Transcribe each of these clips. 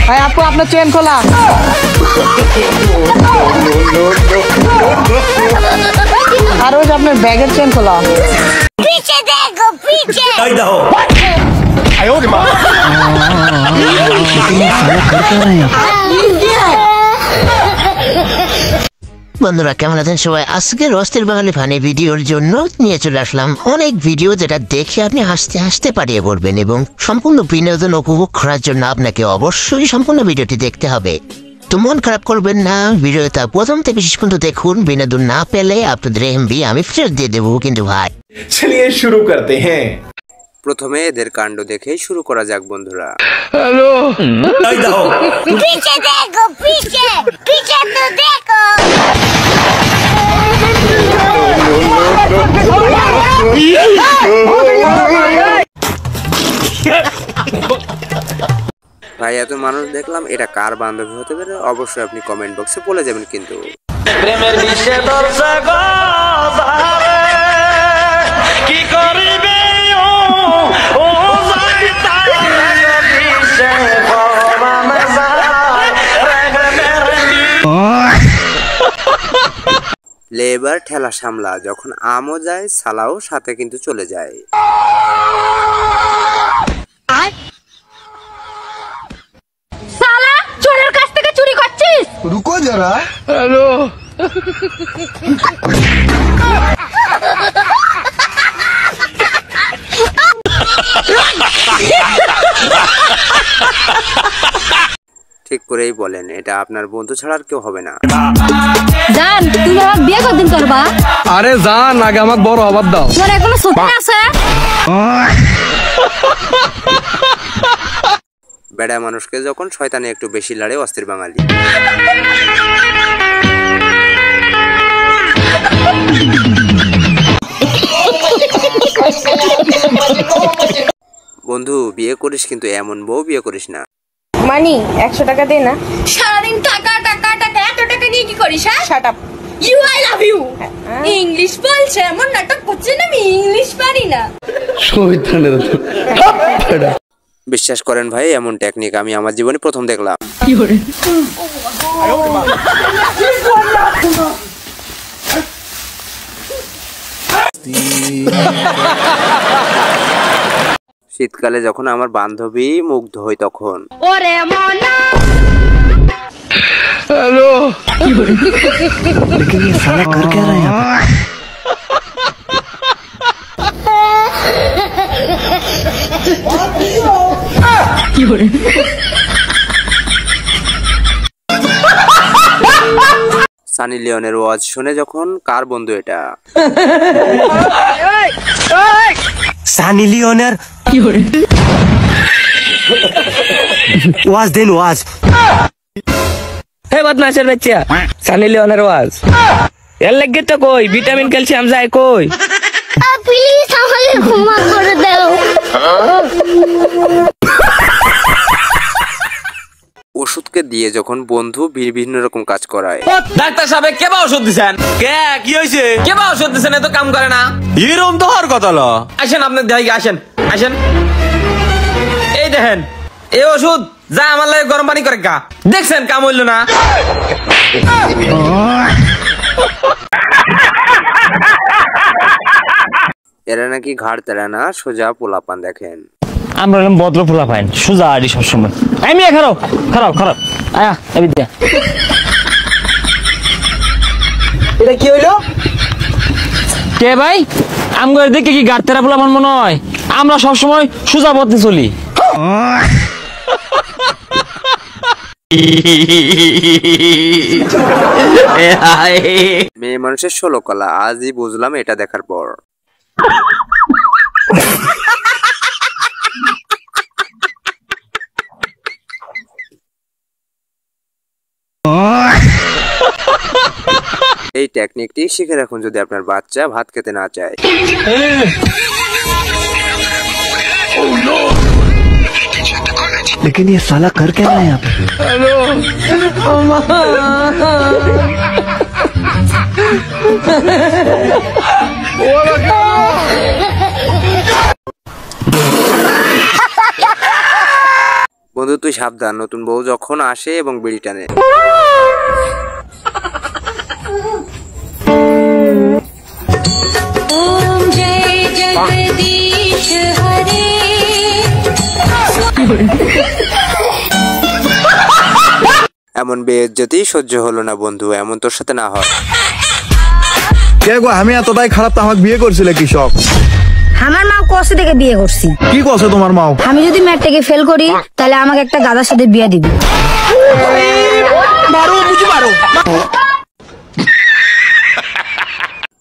भाई आपको अपना चेन खोला। और रोज अपने बैगेर चेन खोला। पीछे देखो पीछे। বন্ধুরা কেমন আছেন সবাই? আজকে অস্থির বাঙালি ফানি ভিডিওর জন্য নিয়ে চলে আসলাম অনেক ভিডিও, যেটা দেখে আপনি হাসতে হাসতে পারিয়ে পড়বেন, এবং সম্পূর্ণ বিনোদন উপভোগ করার জন্য আপনাকে অবশ্যই সম্পূর্ণ ভিডিওটি দেখতে হবে। তো মন খারাপ করবেন না, ভিডিওটা প্রথম থেকে শেষ পর্যন্ত দেখুন। বিনোদন না পেলে আপনাদের এমবি আমি ফেরত দিয়ে দেবো কিন্তু ভাই। চলিয়ে শুরু করতে হ্যাঁ। প্রথমে এদের কাণ্ড দেখেই শুরু করা যাক বন্ধুরা। হ্যালো पीछे देखो पीछे पीछे तो देखो। ভাই এত মানুষ দেখলাম, এটা কার বান্ধবী হতে পারে অবশ্যই আপনি কমেন্ট বক্সে বলে যাবেন। কিন্তু প্রেমের বিষে দর্শা গো কি করিবে ও যাইতা বিষে পরম লেবার ঠেলা সামলা, যখন আমও যায় সালাও সাথে কিন্তু চলে যায়। साला चोরের কাছ থেকে চুরি করছিস? রুকো যারা। হ্যালো ঠিক করেই বলেন, এটা আপনার বন্ধু ছাড়া আর কেউ হবে না। জান তুমি আমাকে বিয়ে কতদিন করবা? আরে জান, আগে আমাকে বড় আবাদ দাও। তোর এখনো ছুটি আছে? বেড়া মানুষকে যখন শয়তানি একটু বেশি লাড়ে অস্থির বাঙালি। বন্ধু বিয়ে করিস কিন্তু এমন বউ বিয়ে করিস না। মানি 100 টাকা দে না। সারাদিন টাকা টাকা টাকা এত টাকা নিয়ে কি করিস? হ্যাঁ shut up. You I love you English বলছে, এমন নাটক করছে না আমি ইংলিশ পারি না। বিশ্বাস করেন ভাই, এমন টেকনিক আমি আমার জীবনে প্রথম দেখলাম। শীতকালে যখন আমার বান্ধবী মুগ্ধ হয় তখন ওরে মনা হ্যালো लेकिन ये साला कर क्या रहा है यहाँ पे? সানি লিওনের ওয়াজ শুনে যখন কার বন্ধু এটা? সানি লিওনের ওয়াজ দিন ওয়াজ। হে বদমাশের বাচ্চা, সানি লিওনের ওয়াজ এর লাগে তো কই ভিটামিন ক্যালসিয়াম যায় কই। প্লিজ আমাকে ক্ষমা করে দাও। ওষুধকে দিয়ে যখন বন্ধু বিভিন্ন রকম কাজ করায়। ডাক্তার সাহেব কেবা ওষুধ দিছেন? কে কি হইছে? কেবা ওষুধ দিছেন? এত কাম করে না। এরকম তো হওয়ার কথা ল। আসেন আপনি দেখি, আসেন আসেন। এই দেখেন এই ওষুধ, যা আমার লাগে গরম পানি করে গা। দেখছেন কাম হইল না? এরা নাকি ঘাড় তেরা না, সোজা পোলাপান। দেখেন আমরা বদল ফুলা পাইন সোজা আড়ি সবসময়। আমি খারাপ খারাপ খারাপ আয়া এবি দে। এটা কি হইলো? কে ভাই আমগো দেখে কি গাড় তেরা ফুলা মনে হয়? আমরা সবসময় সোজা পথে চলি। মেয়ে মানুষের 16 কলা, আজই বুঝলাম এটা দেখার পর। এই টেকনিকটি শিখে রাখুন যদি আপনার বাচ্চা ভাত খেতে না চায়। लेकिन ये साला कर क्या रहा है यहाँ पे? বন্ধু তুই সাবধান, নতুন বউ যখন আসে এবং বিড়ি টানে। এমন বেইজ্জতি সহ্য হলো না বন্ধু, এমন তোর সাথে না হয়। কে গো, আমি এতটাই খারাপ তো আমাকে বিয়ে করছিলে কৃষক? আমার মা কষ্ট থেকে বিয়ে করছি। কি করছে তোমার মাও? আমি যদি ম্যাট্রিকে ফেল করি তাহলে আমাকে একটা গাধার সাথে বিয়ে দিবি।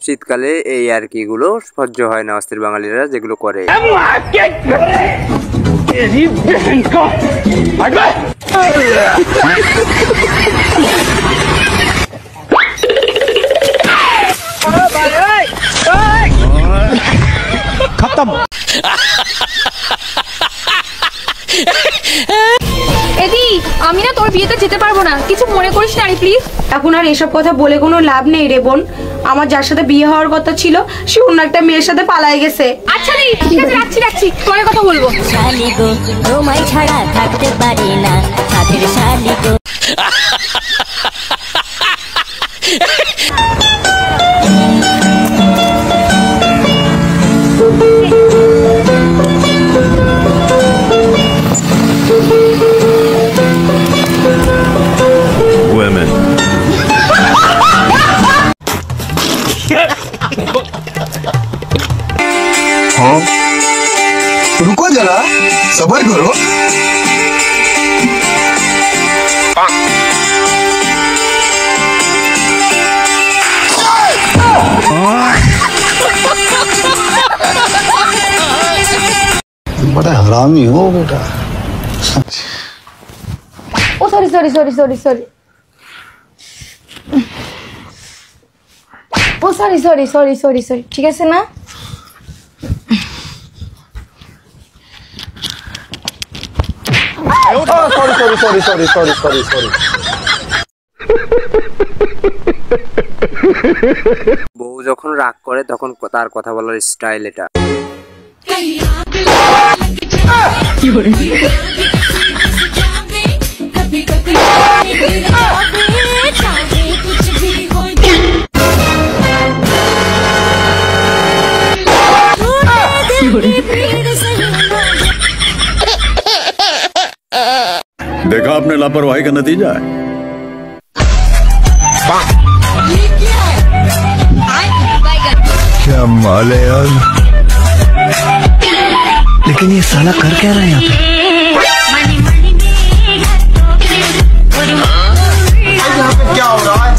শীতকালে এই আর কি গুলো সহ্য হয় না অস্থির বাঙালিরা যেগুলো করে। এদি আমি না তোর বিয়েতে যেতে পারবো না, কিছু মনে করিস না রে প্লিজ। এখন আর এসব কথা বলে কোনো লাভ নেই রে বোন। আমার যার সাথে বিয়ে হওয়ার কথা ছিল সে অন্য একটা মেয়ের সাথে পালাই গেছে। আচ্ছা দি ঠিক আছে, রাখছি পরে কথা বলবো। শালি গো তোমায় ছাড়া থাকতে পারি না, সাথের শালি গো। Women. हाँ रुको जरा, सबर करो। बड़ा हरामी हो बेटा। ও sorry sorry sorry sorry sorry ও sorry sorry sorry sorry sorry ঠিক আছে না? বউ যখন রাগ করে তখন তার কথা বলার স্টাইল এটা। देखा आपने लापरवाही का नतीजा है। क्या माल है यार, लेकिन ये साला कर क्या रहा है यहाँ पे? क्या हो रहा है?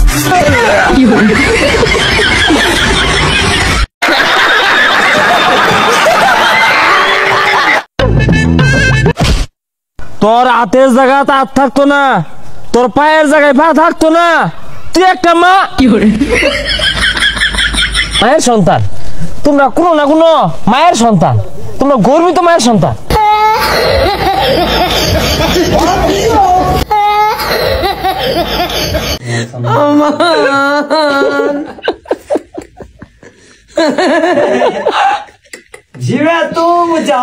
তোর হাতের জায়গা হাত থাকতো না, তোর পায়ের জায়গায় পা থাকতো না, তুই একটা মা মায়ের সন্তান। তোমরা কোনো না কোনো মায়ের সন্তান, তোমরা গর্বিত মায়ের সন্তান। जीवे तुम जा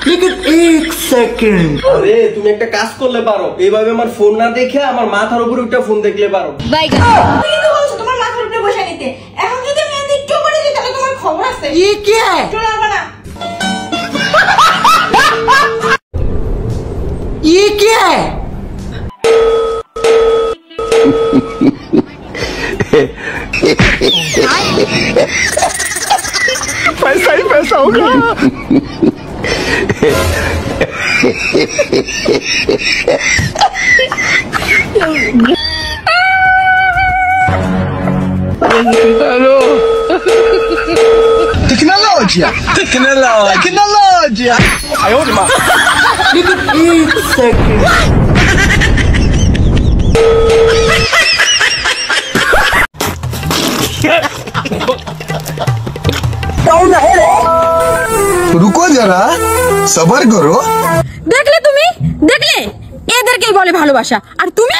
लेकिन एक सेकंड। আরে তুমি একটা কাজ করলে পারো, এইভাবে আমার ফোন না দেখে আমার মাথার উপরে একটা ফোন দেখলে পারো। কিন্তু বলছো তোমার মাথার উপরে বসে নিতে, এখন যদি আমি এদিক একটু করে দিই তাহলে তোমার খবর আছে। ये क्या है? চলে আসবে না। ये क्या है? पैसा ही पैसा होगा। Hello technology technology technology. एक सेकंड रुको जरा सबर करो। দেখলে তুমি দেখলে এদেরকেই বলে ভালোবাসা। আর তুমি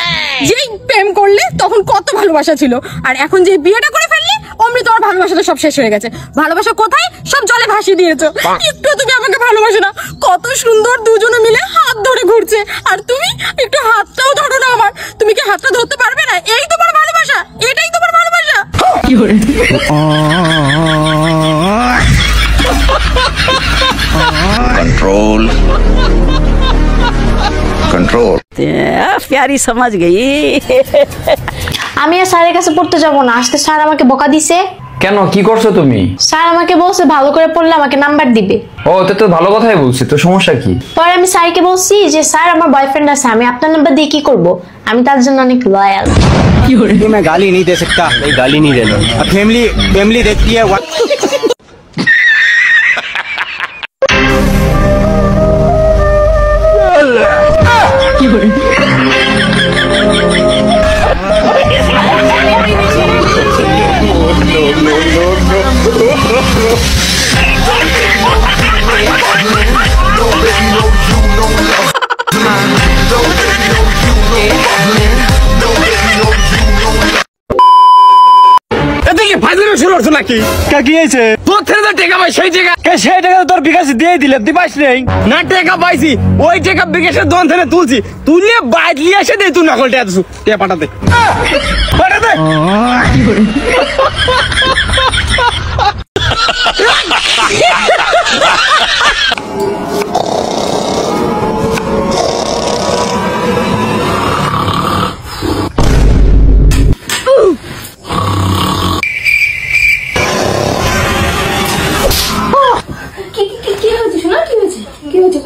যেই প্রেম করলে তখন কত ভালোবাসা ছিল, আর এখন যে বিয়েটা করে ফেললে অমনি তোমার ভালোবাসাটা সব শেষ হয়ে গেছে। ভালোবাসা কোথায়? সব জলে ভাসিয়ে দিয়েছো। একটু তুমি আমাকে ভালোবাসো না। কত সুন্দর দুজনে মিলে হাত ধরে ঘুরছে, আর তুমি একটু হাতটাও ধরো না আমার। তুমি কি হাতটা ধরতে পারবে না? এই তোমার ভালোবাসা? এটাই তোমার ভালোবাসা? কি করে कंट्रोल कंट्रोल प्यारी समझ गई। আমি আর স্যারের কাছে পড়তে যাব না, আজকে স্যার আমাকে বকা দিছে। কেন, কি করছো তুমি? স্যার আমাকে বলছে ভালো করে পড়লে আমাকে নাম্বার দিবে। ও তো তো ভালো কথাই বলছি, তো সমস্যা কি? পরে আমি স্যারকে বলছি যে স্যার আমার বয়ফ্রেন্ড আছে, আমি আপনার নাম্বার দিয়ে কি করব? আমি তার জন্য অনেক লয়াল। मैं गाली नहीं दे सकता, नहीं गाली नहीं देना। फैमिली फैमिली देखती है। নাকি কি হয়েছে? তোর থেকে টাকা পাই সেই টাকা, সেই টাকা তোর বিকাশ দিয়ে দিলে, তুই পাইস নেই না? টাকা পাইছি, ওই টাকা বিকাশের দোকান থেকে তুলছি, তুলিয়ে বাইক নিয়ে এসে দে, তুই নকল টাকা দিছু, টাকা পাঠাতে পাঠাতে।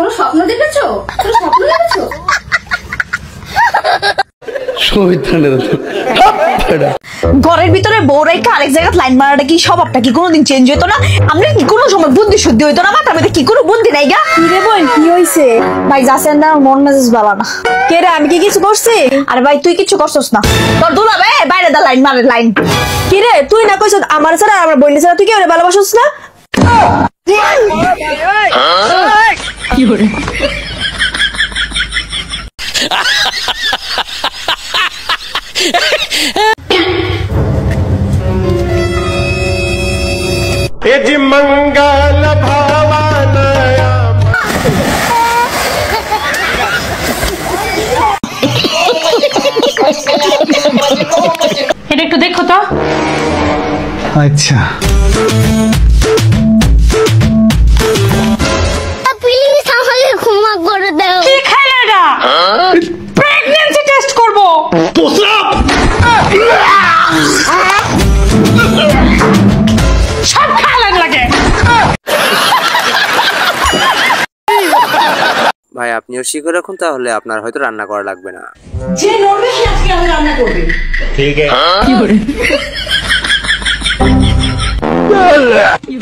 কোনো স্বপ্ন দেখেছো? কোনো স্বপ্ন দেখেছো? ঘরের ভিতরে বউ রেখে আরেক জায়গায় লাইন মারাটা কি স্বভাবটা কি কোনোদিন চেঞ্জ হইতো না? আমরা কি কোনো সময় বুদ্ধি শুদ্ধি হইতো না? মাথার মধ্যে কি কোনো বুদ্ধি নাই গা? কি রে বোন, কি হইছে? ভাই যাচ্ছেন না, মন মেজাজ ভালো না। কে রে, আমি কি কিছু করছি? আরে ভাই তুই কিছু করছস না, তোর দুলা ভাই বাইরে দা লাইন মারে লাইন। কি রে, তুই না কইছ আমার ছাড়া আমার বোন ছাড়া তুই কেউ ভালোবাসছ না? কি করে मंगल भावानया। এটা একটু দেখো তো। अच्छा প্লিজ আমাকে ক্ষমা করে দাও। কি খাইলে এটা? প্রেগন্যান্সি টেস্ট করব। সব খাইলেন লাগে। ভাই আপনিও শিখে রাখুন, তাহলে আপনার হয়তো রান্না করা লাগবে না। যে নড়বে সে আজকে আমি রান্না করবে। ठीक है। কি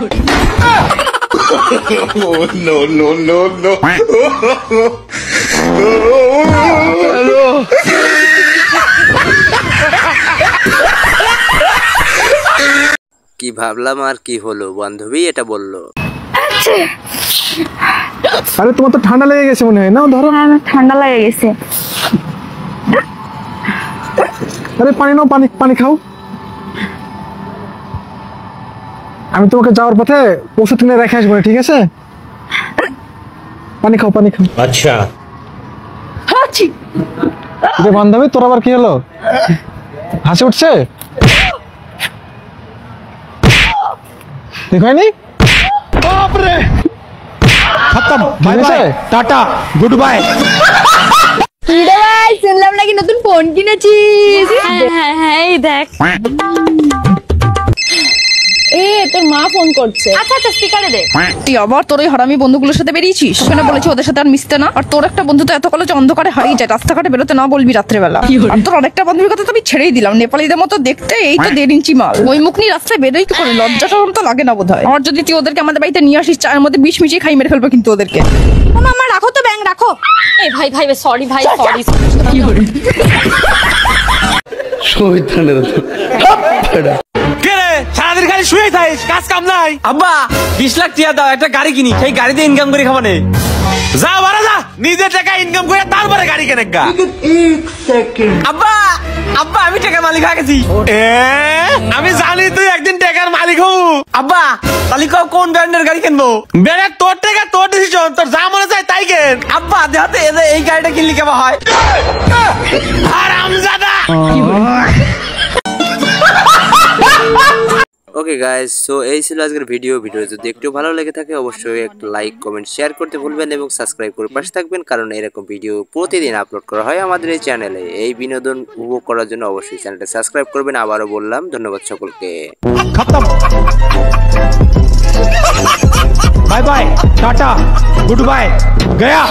করে नो नो नो नो কি ভাবলাম আর কি হলো, বান্ধবী এটা বললো। अरे তোমার তো ঠান্ডা লেগে গেছে মনে হয় না? ধরো। হ্যাঁ, আমার ঠান্ডা লেগে গেছে। আরে পানি নাও, পানি পানি খাও। আমি তোমাকে যাওয়ার পথে ওষুধ কিনে রেখে আসবো, ঠিক আছে? পানি খাও, পানি খাও। আচ্ছা বান্ধবী, তোর আবার কি হলো? হাসি উঠছে? ঠিক হয়নি? বাপরে, খতম, bye bye, tata, good bye. ভাই শুনলাম নাকি নতুন ফোন কিনেছিস? হ্যাঁ হ্যাঁ, এই দেখ। তোর মা ফোন করছে। আচ্ছা আচ্ছা, স্পিকারে দে। তুই আবার তোর ওই হারামি বন্ধুগুলোর সাথে বেরিয়েছিস? ওখানে বলেছি ওদের সাথে আর মিশতে না। আর তোর একটা বন্ধু তো এত কলেজে অন্ধকারে হারিয়ে যায়, রাস্তাঘাটে বেরোতে না বলবি রাত্রেবেলা। আর তোর আরেকটা বন্ধুর কথা তো আমি ছেড়েই দিলাম, নেপালিদের মতো দেখতে, এই তো 1.5 ইঞ্চি মাল। ওই মুখ নিয়ে রাস্তায় বেরোই কি করে? লজ্জাটা তো লাগে না বোধ হয়। আর যদি তুই ওদেরকে আমাদের বাড়িতে নিয়ে আসিস, চায়ের মধ্যে বিষ মিশিয়ে খাই মেরে ফেলবো কিন্তু ওদেরকে। আমার রাখো তো ব্যাং রাখো। এ ভাই ভাই সরি ভাই সরি। কে রে সারাদিন খালি শুয়ে থাকিস, কাজ কাম নাই? আব্বা 20 লাখ টাকা দাও, একটা গাড়ি কিনি, সেই গাড়িতে ইনকাম করে খাবানে। যা বাড়া যা, নিজের টাকা ইনকাম করে তারপরে গাড়ি কেনে গা। আব্বা আব্বা আমি টাকার মালিক হয়ে গেছি। আমি জানি তুই একদিন টাকার মালিক হবো। আব্বা তাহলে কোন ব্র্যান্ডের গাড়ি কিনবো? ব্র্যান্ডের তোর টাকা তোর ডিসিশন, তোর যা মনে চায় তাই কেন। আব্বা দেখাতে এই গাড়িটা কিনলে কেমন হয়? হারামজাদা। ওকে গাইস, সো এই ছিল আজকের ভিডিও। যদি একটু ভালো লেগে থাকে অবশ্যই একটা লাইক কমেন্ট শেয়ার করতে ভুলবেন এবং সাবস্ক্রাইব করে পাশে থাকবেন, কারণ এরকম ভিডিও প্রতিদিন আপলোড করা হয় আমাদের এই চ্যানেলে। এই বিনোদন উপভোগ করার জন্য অবশ্যই চ্যানেলটা সাবস্ক্রাইব করবেন। আবারও বললাম ধন্যবাদ সকলকে। खत्म। Bye bye, tata, goodbye, गया।